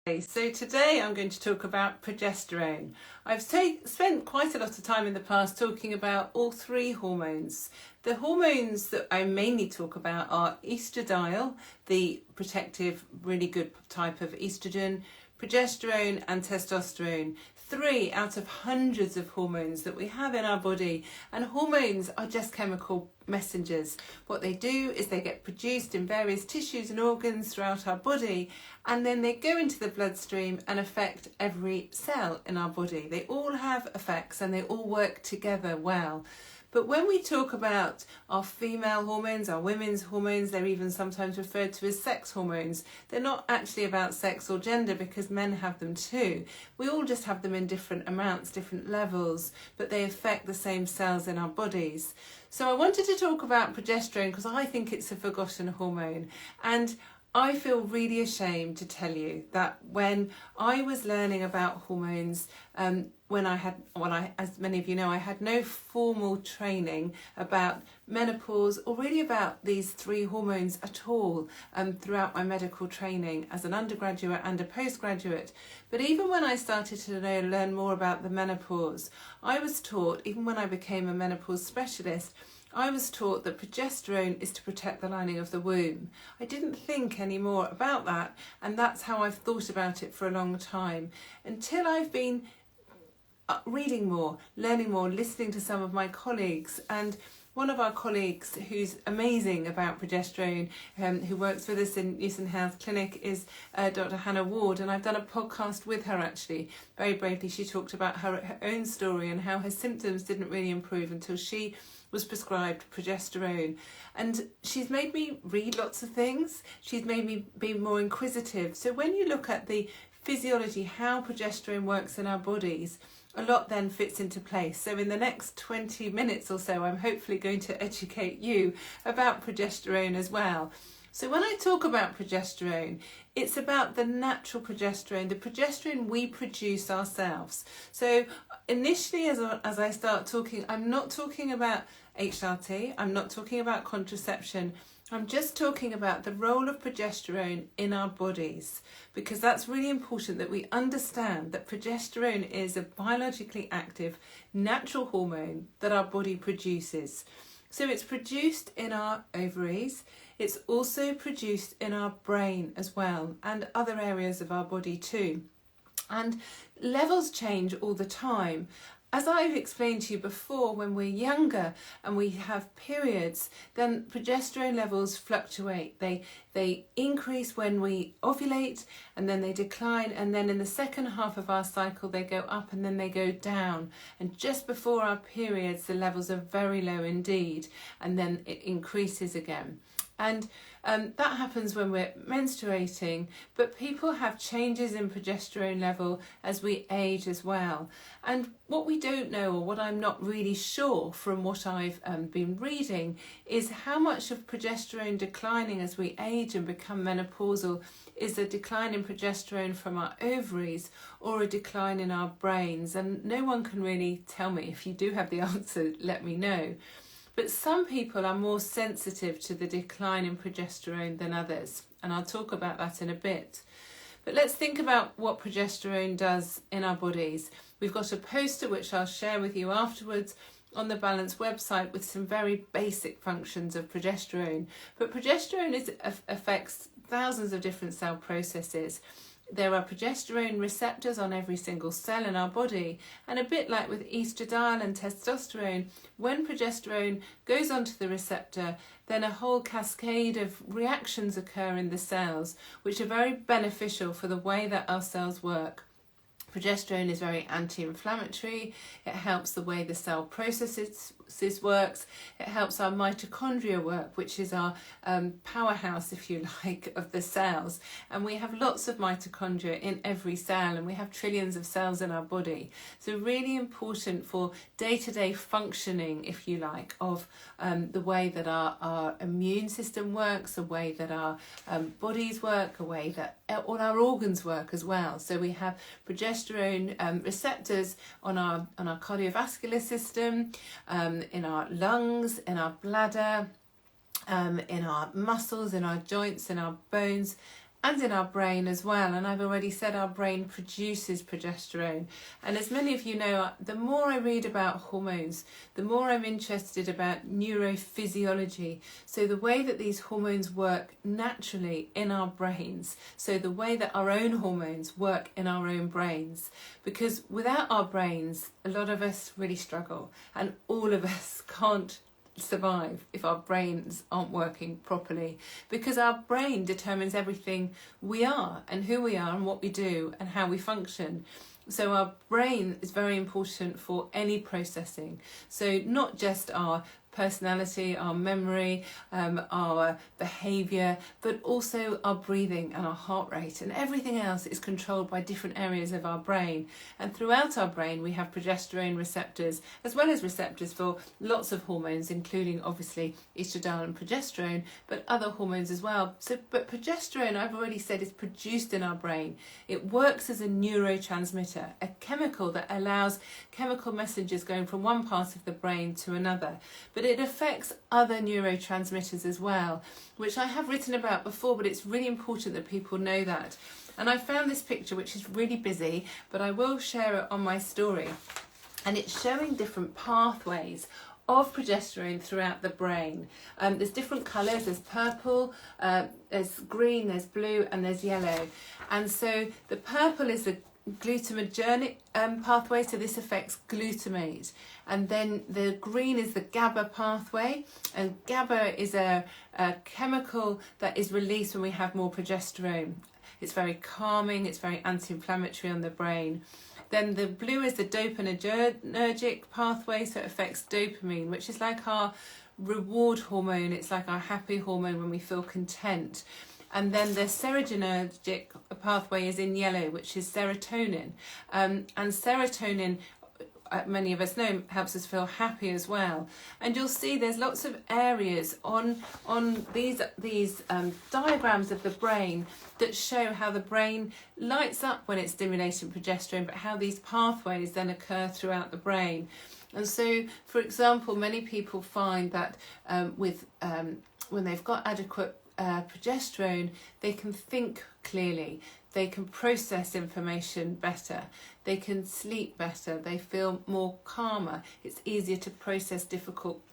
So today I'm going to talk about progesterone. I've spent quite a lot of time in the past talking about all three hormones. The hormones that I mainly talk about are estradiol, the protective, really good type of estrogen, progesterone and testosterone. 3 out of hundreds of hormones that we have in our body, and hormones are just chemical messengers. What they do is they get produced in various tissues and organs throughout our body, and then they go into the bloodstream and affect every cell in our body. They all have effects and they all work together well. But when we talk about our female hormones, our women's hormones, they're even sometimes referred to as sex hormones. They're not actually about sex or gender because men have them too. We all just have them in different amounts, different levels, but they affect the same cells in our bodies. So I wanted to talk about progesterone because I think it's a forgotten hormone. And I feel really ashamed to tell you that when I was learning about hormones, as many of you know, I had no formal training about menopause or really about these three hormones at all throughout my medical training as an undergraduate and a postgraduate. But even when I started to learn more about the menopause, I was taught, even when I became a menopause specialist, I was taught that progesterone is to protect the lining of the womb. I didn't think any more about that, and that's how I've thought about it for a long time, until I've been reading more, learning more, listening to some of my colleagues. And one of our colleagues who's amazing about progesterone, who works with us in Newson Health Clinic, is Dr. Hannah Ward, and I've done a podcast with her actually. Very bravely, she talked about her own story and how her symptoms didn't really improve until she was prescribed progesterone. And she's made me read lots of things. She's made me be more inquisitive. So when you look at the physiology, how progesterone works in our bodies, a lot then fits into place. So in the next 20 minutes or so, I'm hopefully going to educate you about progesterone as well. So when I talk about progesterone, it's about the natural progesterone, the progesterone we produce ourselves. So initially, as I start talking, I'm not talking about HRT, I'm not talking about contraception, I'm just talking about the role of progesterone in our bodies, because that's really important that we understand that progesterone is a biologically active natural hormone that our body produces. So it's produced in our ovaries, it's also produced in our brain as well, and other areas of our body too. And levels change all the time. As I've explained to you before, when we're younger and we have periods, then progesterone levels fluctuate. They increase when we ovulate, and then they decline, and then in the second half of our cycle they go up and then they go down. And just before our periods the levels are very low indeed, and then it increases again. And that happens when we're menstruating, but people have changes in progesterone level as we age as well. And what we don't know, or what I'm not really sure from what I've been reading, is how much of progesterone declining as we age and become menopausal is a decline in progesterone from our ovaries or a decline in our brains. And no one can really tell me. If you do have the answer, let me know. But some people are more sensitive to the decline in progesterone than others, and I'll talk about that in a bit. But let's think about what progesterone does in our bodies. We've got a poster which I'll share with you afterwards on the Balance website with some very basic functions of progesterone. But progesterone affects thousands of different cell processes. There are progesterone receptors on every single cell in our body, and a bit like with estradiol and testosterone, when progesterone goes onto the receptor, then a whole cascade of reactions occur in the cells, which are very beneficial for the way that our cells work. Progesterone is very anti-inflammatory, it helps the way the cell processes works, it helps our mitochondria work, which is our powerhouse, if you like, of the cells. And we have lots of mitochondria in every cell, and we have trillions of cells in our body. So really important for day-to-day functioning, if you like, of the way that our immune system works, the way that our bodies work, the way that all our organs work as well. So we have progesterone receptors on our cardiovascular system, in our lungs, in our bladder, in our muscles, in our joints, in our bones, and in our brain as well. And I've already said our brain produces progesterone. And as many of you know, the more I read about hormones, the more I'm interested about neurophysiology. So the way that these hormones work naturally in our brains. So the way that our own hormones work in our own brains. Because without our brains, a lot of us really struggle, and all of us can't survive if our brains aren't working properly, because our brain determines everything we are and who we are and what we do and how we function. So our brain is very important for any processing. So not just our personality, our memory, our behaviour, but also our breathing and our heart rate, and everything else is controlled by different areas of our brain. And throughout our brain we have progesterone receptors, as well as receptors for lots of hormones, including obviously estradiol and progesterone, but other hormones as well. But progesterone, I've already said, is produced in our brain. It works as a neurotransmitter, a chemical that allows chemical messages going from one part of the brain to another. But it affects other neurotransmitters as well, which I have written about before, but it's really important that people know that. And I found this picture, which is really busy, but I will share it on my story. And it's showing different pathways of progesterone throughout the brain. There's different colours, there's purple, there's green, there's blue, and there's yellow. And so the purple is the glutamatergic pathway, so this affects glutamate. And then the green is the GABA pathway, and GABA is a chemical that is released when we have more progesterone. It's very calming, it's very anti-inflammatory on the brain. Then the blue is the dopaminergic pathway, so it affects dopamine, which is like our reward hormone. It's like our happy hormone when we feel content. And then the serotonergic pathway is in yellow, which is serotonin. And serotonin, many of us know, helps us feel happy as well. And you'll see there's lots of areas on these diagrams of the brain that show how the brain lights up when it's stimulating progesterone, but how these pathways then occur throughout the brain. And so, for example, many people find that when they've got adequate progesterone, they can think clearly, they can process information better, they can sleep better, they feel more calmer, it's easier to process difficult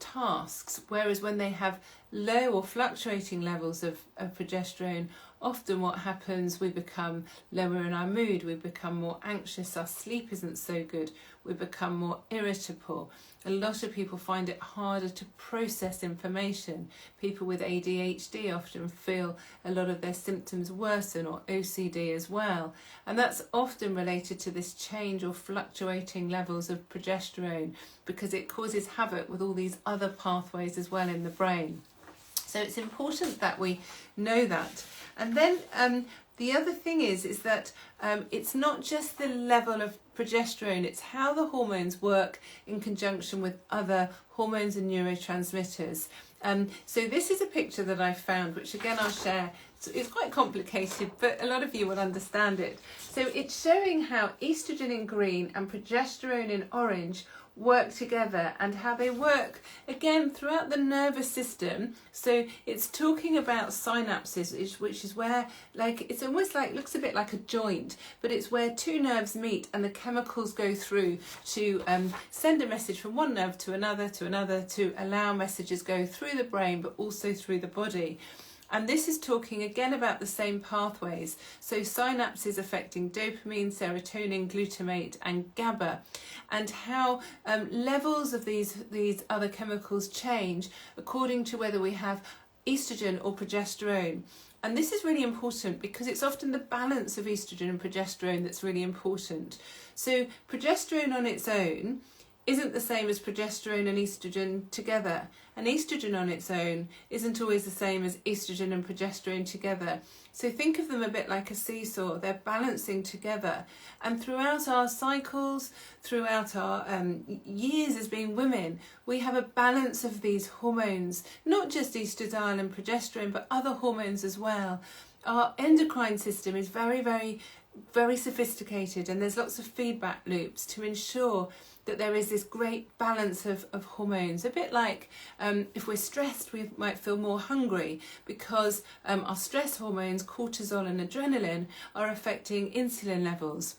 tasks. Whereas when they have low or fluctuating levels of progesterone, often what happens, we become lower in our mood, we become more anxious, our sleep isn't so good, we become more irritable. A lot of people find it harder to process information. People with ADHD often feel a lot of their symptoms worsen, or OCD as well. And that's often related to this change or fluctuating levels of progesterone, because it causes havoc with all these other pathways as well in the brain. So it's important that we know that. And then the other thing is that it's not just the level of progesterone, it's how the hormones work in conjunction with other hormones and neurotransmitters. So this is a picture that I found, which again I'll share. It's quite complicated, but a lot of you will understand it. So it's showing how estrogen in green and progesterone in orange work together, and how they work again throughout the nervous system. So it's talking about synapses, which is where, like, it's almost like, looks a bit like a joint, but it's where two nerves meet and the chemicals go through to send a message from one nerve to another to allow messages go through the brain but also through the body. And this is talking again about the same pathways. So synapses affecting dopamine, serotonin, glutamate and GABA, and how levels of these other chemicals change according to whether we have estrogen or progesterone. And this is really important because it's often the balance of estrogen and progesterone that's really important. So progesterone on its own isn't the same as progesterone and estrogen together. And estrogen on its own isn't always the same as estrogen and progesterone together. So think of them a bit like a seesaw. They're balancing together. And throughout our cycles, throughout our years as being women, we have a balance of these hormones, not just estradiol and progesterone, but other hormones as well. our endocrine system is very, very, very sophisticated, and there's lots of feedback loops to ensure that there is this great balance of hormones. A bit like if we're stressed, we might feel more hungry because our stress hormones, cortisol and adrenaline, are affecting insulin levels.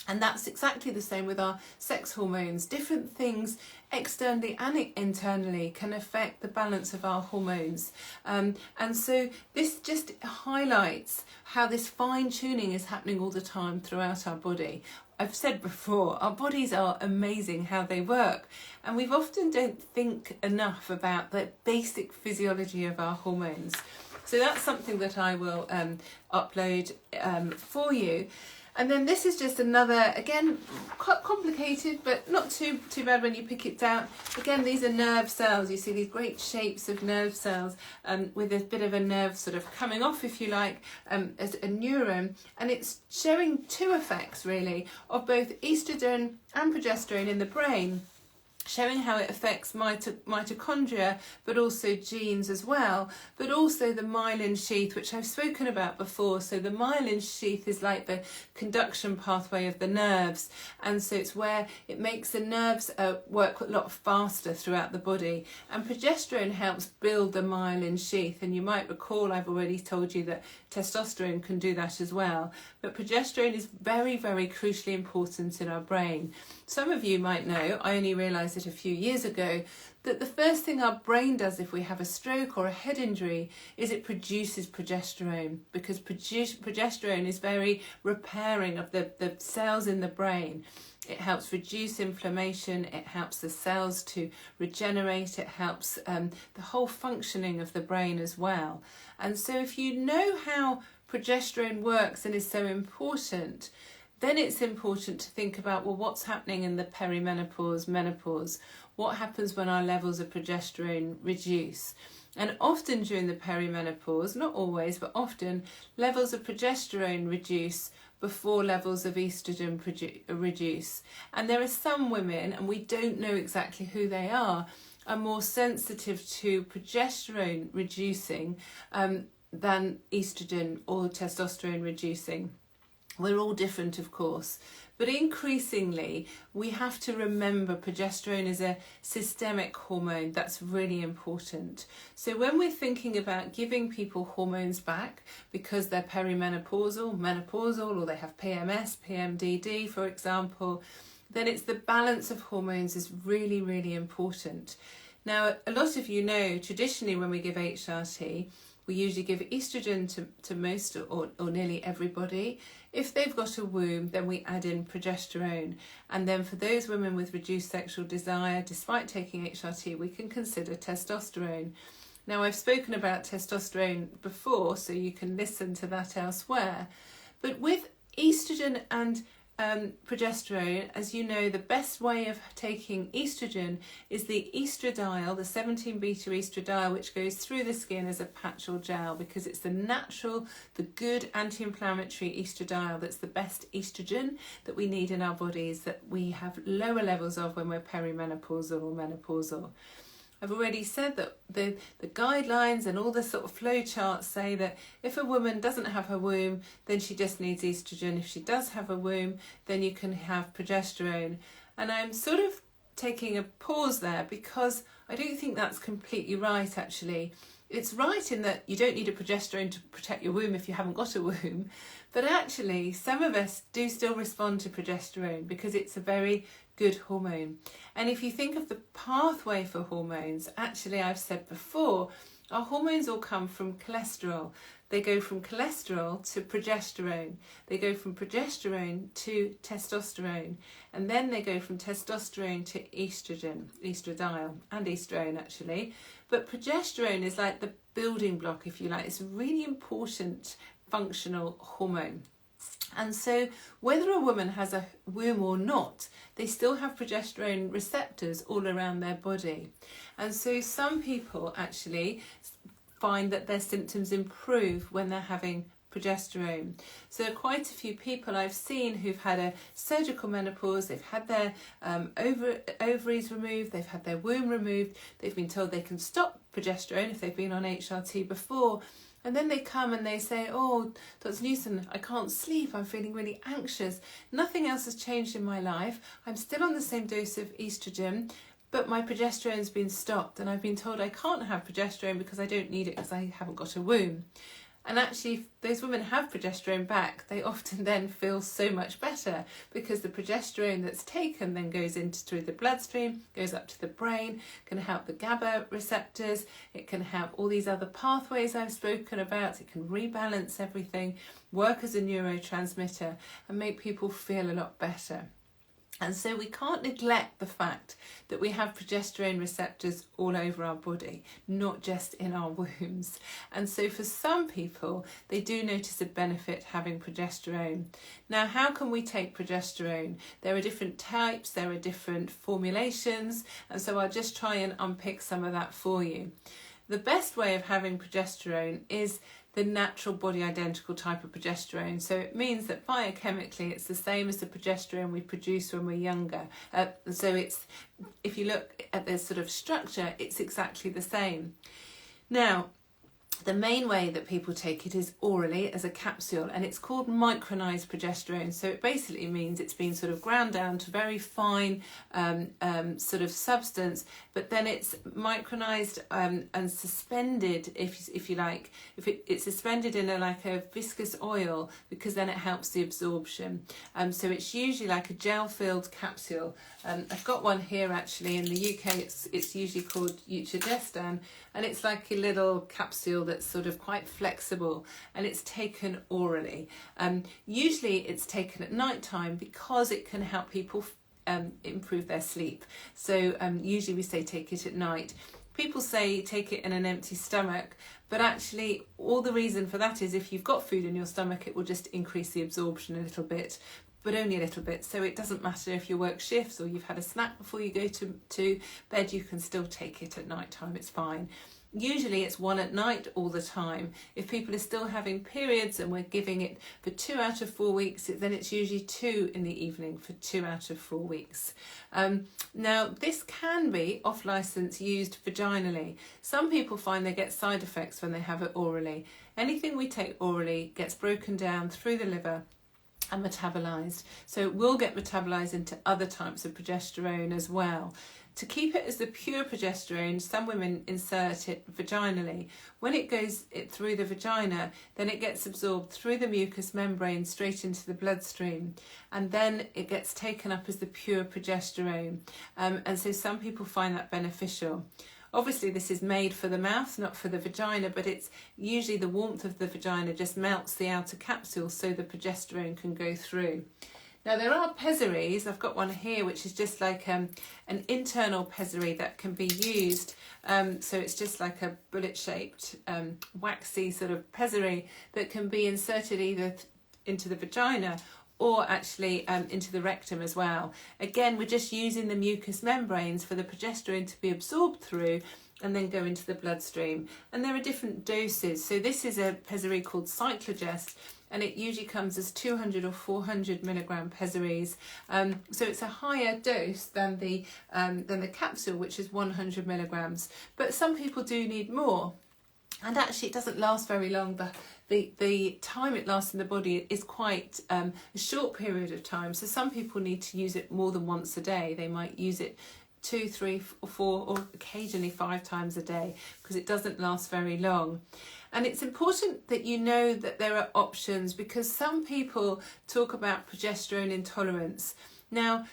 And that's exactly the same with our sex hormones. Different things externally and internally can affect the balance of our hormones. And so this just highlights how this fine tuning is happening all the time throughout our body. I've said before, our bodies are amazing how they work, and we often don't think enough about the basic physiology of our hormones. So that's something that I will upload for you. And then this is just another, again, quite complicated, but not too bad when you pick it down. Again, these are nerve cells. You see these great shapes of nerve cells with a bit of a nerve sort of coming off, if you like, as a neuron. And it's showing two effects, really, of both estrogen and progesterone in the brain, showing how it affects mitochondria, but also genes as well, but also the myelin sheath, which I've spoken about before. So the myelin sheath is like the conduction pathway of the nerves, and so it's where it makes the nerves work a lot faster throughout the body. And progesterone helps build the myelin sheath, and you might recall I've already told you that testosterone can do that as well. But progesterone is very, very crucially important in our brain. Some of you might know, I only realised it a few years ago, that the first thing our brain does if we have a stroke or a head injury is it produces progesterone, because progesterone is very repairing of the cells in the brain. It helps reduce inflammation, it helps the cells to regenerate, it helps the whole functioning of the brain as well. And so if you know how progesterone works and is so important, then it's important to think about, well, what's happening in the perimenopause, menopause? What happens when our levels of progesterone reduce? And often during the perimenopause, not always, but often, levels of progesterone reduce before levels of estrogen reduce. And there are some women, and we don't know exactly who they are more sensitive to progesterone reducing than estrogen or testosterone reducing. We're all different, of course, but increasingly we have to remember progesterone is a systemic hormone. That's really important. So when we're thinking about giving people hormones back because they're perimenopausal, menopausal, or they have PMS, PMDD, for example, then it's the balance of hormones is really, really important. Now, a lot of you know, traditionally when we give HRT, we usually give estrogen to most or nearly everybody. If they've got a womb, then we add in progesterone. And then for those women with reduced sexual desire, despite taking HRT, we can consider testosterone. Now, I've spoken about testosterone before, so you can listen to that elsewhere. But with estrogen and progesterone, as you know, the best way of taking estrogen is the estradiol, the 17-beta estradiol, which goes through the skin as a patch or gel, because it's the natural, the good anti-inflammatory estradiol that's the best estrogen that we need in our bodies, that we have lower levels of when we're perimenopausal or menopausal. I've already said that the guidelines and all the sort of flow charts say that if a woman doesn't have her womb, then she just needs estrogen. If she does have a womb, then you can have progesterone. And I'm sort of taking a pause there because I don't think that's completely right, actually. It's right in that you don't need a progesterone to protect your womb if you haven't got a womb, but actually some of us do still respond to progesterone because it's a very good hormone. And if you think of the pathway for hormones, actually I've said before, our hormones all come from cholesterol. They go from cholesterol to progesterone. They go from progesterone to testosterone. And then they go from testosterone to estrogen, estradiol, and estrone actually. But progesterone is like the building block, if you like. It's a really important functional hormone. And so whether a woman has a womb or not, they still have progesterone receptors all around their body. And so some people actually find that their symptoms improve when they're having progesterone. So quite a few people I've seen who've had a surgical menopause, they've had their ovaries removed, they've had their womb removed, they've been told they can stop progesterone if they've been on HRT before, And then they come and they say, oh, Dr. Newson, I can't sleep, I'm feeling really anxious. Nothing else has changed in my life. I'm still on the same dose of estrogen, but my progesterone's been stopped and I've been told I can't have progesterone because I don't need it because I haven't got a womb. And actually, if those women have progesterone back, they often then feel so much better because the progesterone that's taken then goes through the bloodstream, goes up to the brain, can help the GABA receptors, it can help all these other pathways I've spoken about, it can rebalance everything, work as a neurotransmitter and make people feel a lot better. And so we can't neglect the fact that we have progesterone receptors all over our body, not just in our wombs. And so for some people, they do notice a benefit having progesterone. Now, how can we take progesterone? There are different types, there are different formulations, and so I'll just try and unpick some of that for you. The best way of having progesterone is the natural body identical type of progesterone. So it means that biochemically it's the same as the progesterone we produce when we're younger. So it's, if you look at the sort of structure, it's exactly the same. Now, the main way that people take it is orally as a capsule, and it's called micronized progesterone. So it basically means it's been sort of ground down to very fine sort of substance, but then it's micronized and suspended, if you like. It's suspended in a viscous oil because then it helps the absorption. So it's usually like a gel-filled capsule. I've got one here actually in the UK. It's usually called Utrogestan, and it's like a little capsule that's sort of quite flexible, and it's taken orally. Usually it's taken at night time because it can help people improve their sleep. So usually we say take it at night. People say take it in an empty stomach, but actually all the reason for that is if you've got food in your stomach, it will just increase the absorption a little bit, but only a little bit. So it doesn't matter if you work shifts or you've had a snack before you go to bed, you can still take it at night time, it's fine. Usually it's one at night all the time. If people are still having periods and we're giving it for 2 out of 4 weeks, then it's usually 2 in the evening for 2 out of 4 weeks. Now, this can be off license used vaginally. Some people find they get side effects when they have it orally. Anything we take orally gets broken down through the liver and metabolized. So it will get metabolized into other types of progesterone as well. To keep it as the pure progesterone, some women insert it vaginally. When it goes through the vagina, then it gets absorbed through the mucous membrane straight into the bloodstream, and then it gets taken up as the pure progesterone. And so some people find that beneficial. Obviously this is made for the mouth, not for the vagina, but it's usually the warmth of the vagina just melts the outer capsule so the progesterone can go through. Now there are pessaries, I've got one here which is just like an internal pessary that can be used. So it's just like a bullet shaped waxy sort of pessary that can be inserted either into the vagina or actually into the rectum as well. Again, we're just using the mucous membranes for the progesterone to be absorbed through and then go into the bloodstream. And there are different doses. So this is a pessary called Cyclogest, and it usually comes as 200 or 400 milligram pessaries. So it's a higher dose than the capsule, which is 100 milligrams. But some people do need more. And actually it doesn't last very long. The time it lasts in the body is quite a short period of time. So some people need to use it more than once a day. They might use it 2, 3, or 4, or occasionally 5 times a day because it doesn't last very long. And it's important that you know that there are options because some people talk about progesterone intolerance. Now,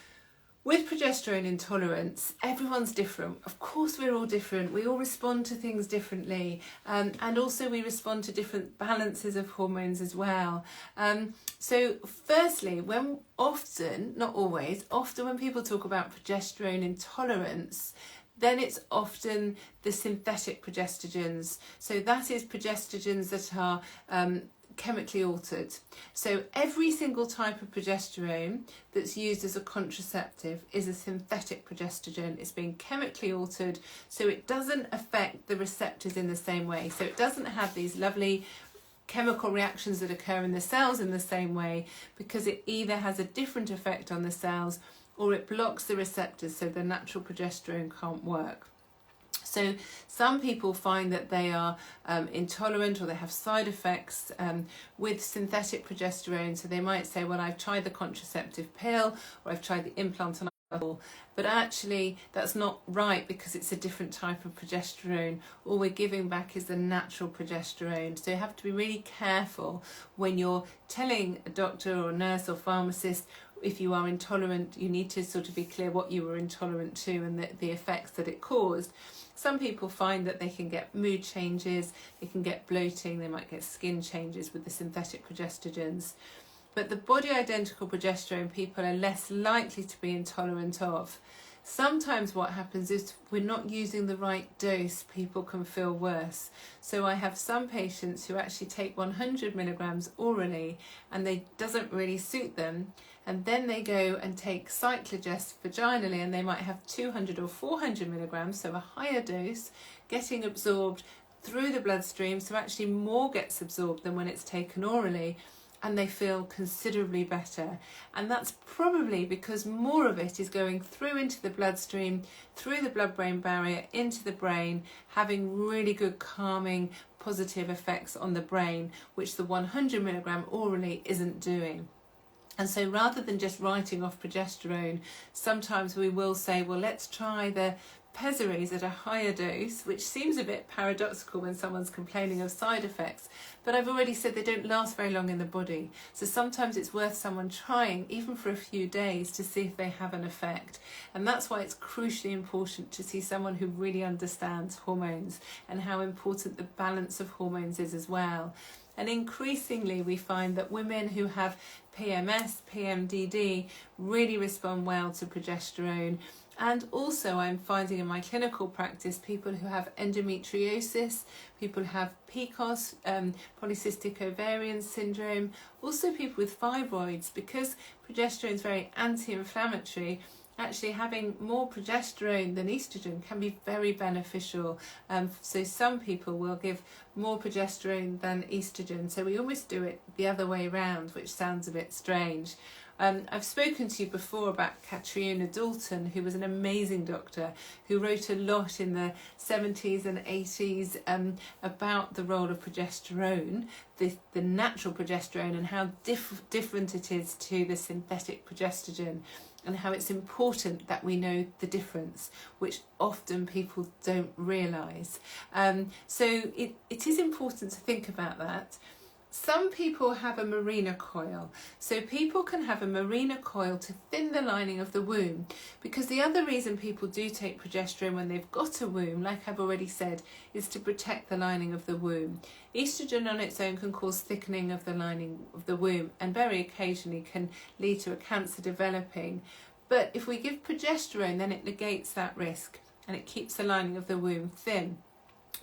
with progesterone intolerance, everyone's different. Of course, we're all different. We all respond to things differently. And also we respond to different balances of hormones as well. So firstly, often, not always, often when people talk about progesterone intolerance, then it's often the synthetic progestogens. So that is progestogens that are chemically altered. So every single type of progesterone that's used as a contraceptive is a synthetic progestogen. It's been chemically altered so it doesn't affect the receptors in the same way. So it doesn't have these lovely chemical reactions that occur in the cells in the same way because it either has a different effect on the cells or it blocks the receptors so the natural progesterone can't work. So some people find that they are intolerant, or they have side effects with synthetic progesterone. So they might say, well, I've tried the contraceptive pill, or I've tried the implant on all, but actually that's not right, because it's a different type of progesterone. All we're giving back is the natural progesterone. So you have to be really careful when you're telling a doctor or nurse or pharmacist if you are intolerant. You need to sort of be clear what you were intolerant to and the effects that it caused. Some people find that they can get mood changes, they can get bloating, they might get skin changes with the synthetic progestogens. But the body identical progesterone people are less likely to be intolerant of. Sometimes what happens is we're not using the right dose, people can feel worse. So I have some patients who actually take 100 milligrams orally and they doesn't really suit them, and then they go and take Cyclogest vaginally and they might have 200 or 400 milligrams, so a higher dose, getting absorbed through the bloodstream, so actually more gets absorbed than when it's taken orally, and they feel considerably better. And that's probably because more of it is going through into the bloodstream, through the blood-brain barrier, into the brain, having really good calming, positive effects on the brain, which the 100 milligram orally isn't doing. And so rather than just writing off progesterone, sometimes we will say, well, let's try the pessaries at a higher dose, which seems a bit paradoxical when someone's complaining of side effects, but I've already said they don't last very long in the body. So sometimes it's worth someone trying, even for a few days, to see if they have an effect. And that's why it's crucially important to see someone who really understands hormones and how important the balance of hormones is as well. And increasingly we find that women who have PMS, PMDD really respond well to progesterone. And also I'm finding in my clinical practice people who have endometriosis, people who have PCOS, polycystic ovarian syndrome, also people with fibroids, because progesterone is very anti-inflammatory. Actually having more progesterone than estrogen can be very beneficial. So some people will give more progesterone than estrogen. So we almost do it the other way around, which sounds a bit strange. I've spoken to you before about Catriona Dalton, who was an amazing doctor who wrote a lot in the 70s and 80s about the role of progesterone, the natural progesterone, and how different it is to the synthetic progestogen, and how it's important that we know the difference, which often people don't realise. So it is important to think about that. Some people have a Mirena coil. So people can have a Mirena coil to thin the lining of the womb, because the other reason people do take progesterone when they've got a womb, like I've already said, is to protect the lining of the womb. Estrogen on its own can cause thickening of the lining of the womb and very occasionally can lead to a cancer developing. But if we give progesterone, then it negates that risk and it keeps the lining of the womb thin.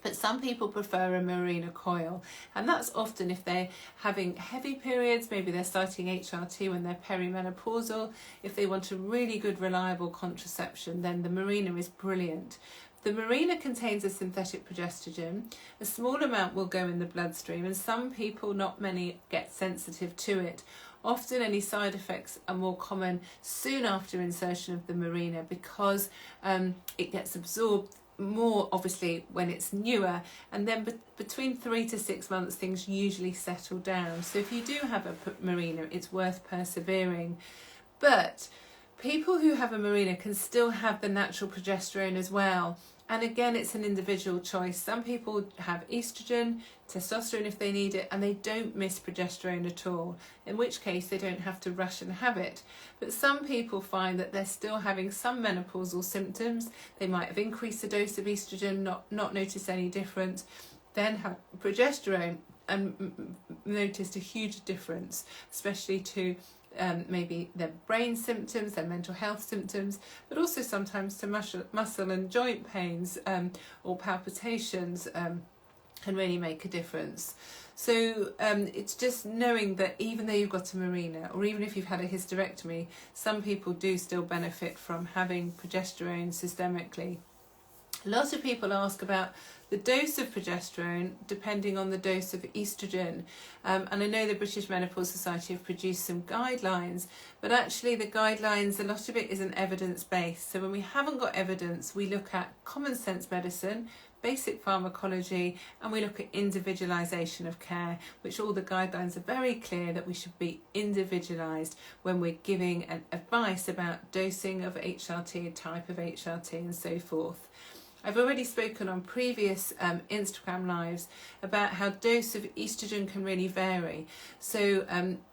But some people prefer a Mirena coil, and that's often if they're having heavy periods, maybe they're starting HRT when they're perimenopausal. If they want a really good reliable contraception, then the Mirena is brilliant. The Mirena contains a synthetic progestogen. A small amount will go in the bloodstream, and some people, not many, get sensitive to it. Often any side effects are more common soon after insertion of the Mirena, because it gets absorbed more obviously when it's newer, and then between 3 to 6 months things usually settle down. So if you do have a Mirena, it's worth persevering. But people who have a Mirena can still have the natural progesterone as well. And again, it's an individual choice. Some people have estrogen, testosterone if they need it, and they don't miss progesterone at all, in which case they don't have to rush and have it. But some people find that they're still having some menopausal symptoms. They might have increased the dose of estrogen, not noticed any difference, then have progesterone and noticed a huge difference, especially to maybe their brain symptoms, their mental health symptoms, but also sometimes to muscle and joint pains or palpitations can really make a difference. So it's just knowing that even though you've got a Mirena, or even if you've had a hysterectomy, some people do still benefit from having progesterone systemically. A lot of people ask about the dose of progesterone depending on the dose of estrogen, and I know the British Menopause Society have produced some guidelines, but actually the guidelines, a lot of it isn't evidence-based. So when we haven't got evidence, we look at common sense medicine, basic pharmacology, and we look at individualisation of care, which all the guidelines are very clear that we should be individualised when we're giving an advice about dosing of HRT, type of HRT and so forth. I've already spoken on previous Instagram lives about how dose of estrogen can really vary. So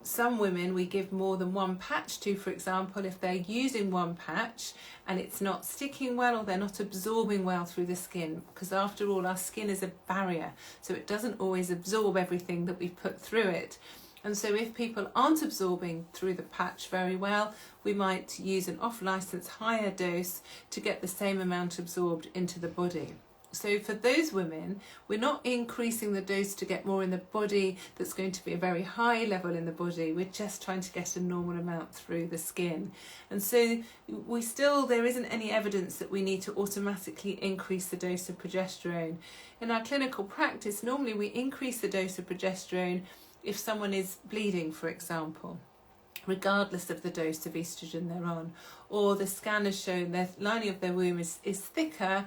some women we give more than one patch to, for example, if they're using one patch and it's not sticking well or they're not absorbing well through the skin, because after all our skin is a barrier, so it doesn't always absorb everything that we put through it. And so if people aren't absorbing through the patch very well, we might use an off-license higher dose to get the same amount absorbed into the body. So for those women, we're not increasing the dose to get more in the body that's going to be a very high level in the body. We're just trying to get a normal amount through the skin. And so there isn't any evidence that we need to automatically increase the dose of progesterone. In our clinical practice, normally we increase the dose of progesterone if someone is bleeding, for example, regardless of the dose of estrogen they're on, or the scan has shown the lining of their womb is thicker,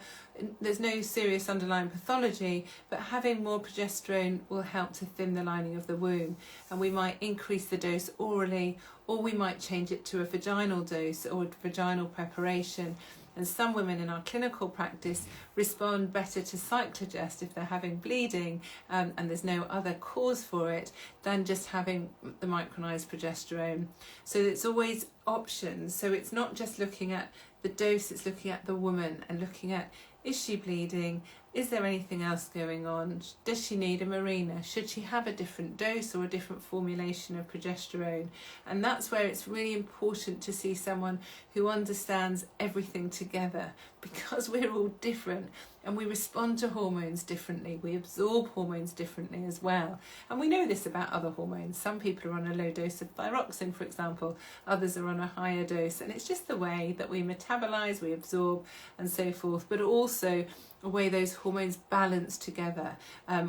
there's no serious underlying pathology, but having more progesterone will help to thin the lining of the womb, and we might increase the dose orally, or we might change it to a vaginal dose or a vaginal preparation. And some women in our clinical practice respond better to cyclogest if they're having bleeding and there's no other cause for it than just having the micronized progesterone. So it's always options. So it's not just looking at the dose, it's looking at the woman and looking at, is she bleeding? Is there anything else going on? Does she need a Mirena? Should she have a different dose or a different formulation of progesterone? And that's where it's really important to see someone who understands everything together, because we're all different and we respond to hormones differently. We absorb hormones differently as well. And we know this about other hormones. Some people are on a low dose of thyroxine, for example. Others are on a higher dose. And it's just the way that we metabolize, we absorb and so forth, but also the way those hormones balance together,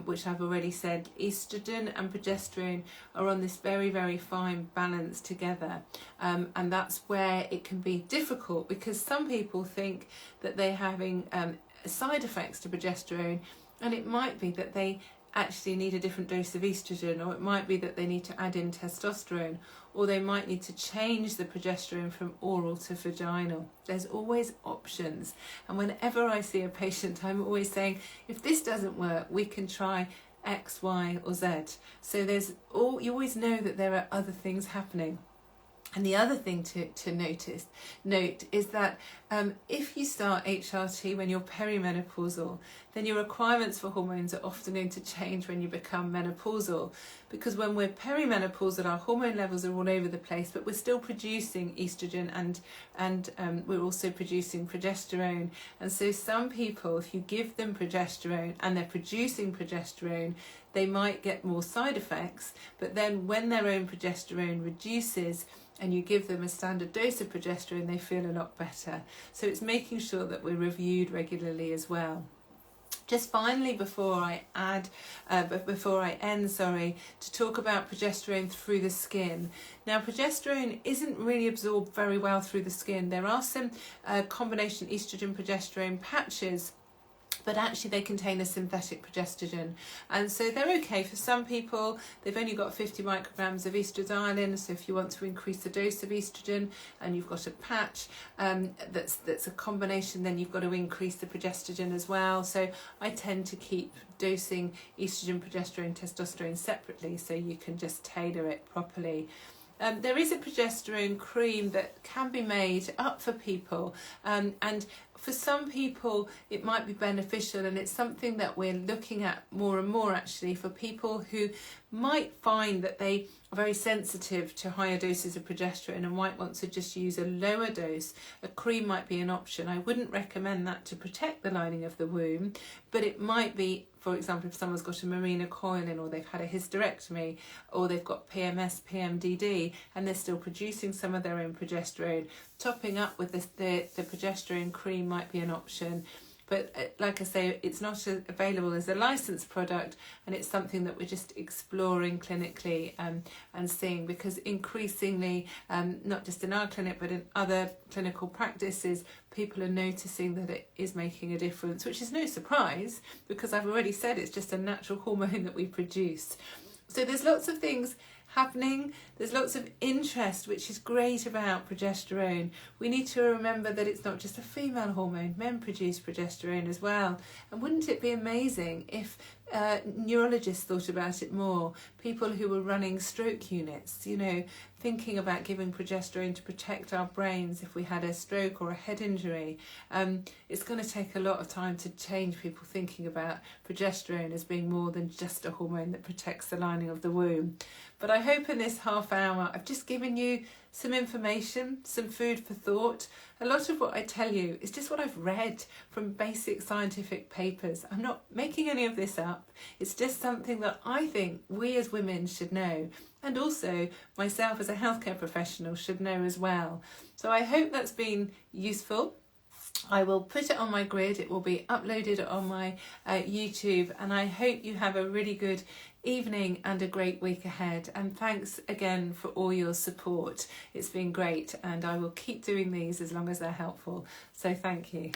which I've already said, estrogen and progesterone are on this very, very fine balance together. And that's where it can be difficult, because some people think that they're having side effects to progesterone, and it might be that they actually need a different dose of estrogen, or it might be that they need to add in testosterone, or they might need to change the progesterone from oral to vaginal. There's always options, and whenever I see a patient, I'm always saying, if this doesn't work, we can try X, Y or Z. So you always know that there are other things happening. And the other thing to note is that if you start HRT when you're perimenopausal, then your requirements for hormones are often going to change when you become menopausal. Because when we're perimenopausal, our hormone levels are all over the place, but we're still producing estrogen and we're also producing progesterone. And so some people, if you give them progesterone and they're producing progesterone, they might get more side effects. But then when their own progesterone reduces, and you give them a standard dose of progesterone, they feel a lot better. So it's making sure that we're reviewed regularly as well. Just finally, before I end, to talk about progesterone through the skin. Now, progesterone isn't really absorbed very well through the skin. There are some combination estrogen-progesterone patches, but actually they contain a synthetic progesterone, and so they're okay for some people. They've only got 50 micrograms of estradiol, so if you want to increase the dose of estrogen and you've got a patch that's a combination, then you've got to increase the progesterone as well. So I tend to keep dosing estrogen, progesterone, testosterone separately, so you can just tailor it properly. There is a progesterone cream that can be made up for people, and for some people it might be beneficial, and it's something that we're looking at more and more actually for people who might find that they are very sensitive to higher doses of progesterone and might want to just use a lower dose. A cream might be an option. I wouldn't recommend that to protect the lining of the womb, but it might be, for example, if someone's got a Mirena coil in, or they've had a hysterectomy, or they've got PMS, PMDD, and they're still producing some of their own progesterone, topping up with the progesterone cream might be an option. But like I say, it's not available as a licensed product, and it's something that we're just exploring clinically and seeing, because increasingly, not just in our clinic but in other clinical practices, people are noticing that it is making a difference, which is no surprise because I've already said it's just a natural hormone that we produce. So there's lots of things happening, there's lots of interest, which is great about progesterone. We need to remember that it's not just a female hormone, men produce progesterone as well. And wouldn't it be amazing if neurologists thought about it more? People who were running stroke units, you know, thinking about giving progesterone to protect our brains if we had a stroke or a head injury. It's going to take a lot of time to change people thinking about progesterone as being more than just a hormone that protects the lining of the womb. But I hope in this half hour I've just given you some information, some food for thought. A lot of what I tell you is just what I've read from basic scientific papers. I'm not making any of this up. It's just something that I think we as women should know, and also myself as a healthcare professional should know as well. So I hope that's been useful. I will put it on my grid, it will be uploaded on my YouTube, and I hope you have a really good evening and a great week ahead. And thanks again for all your support. It's been great, and I will keep doing these as long as they're helpful. So thank you.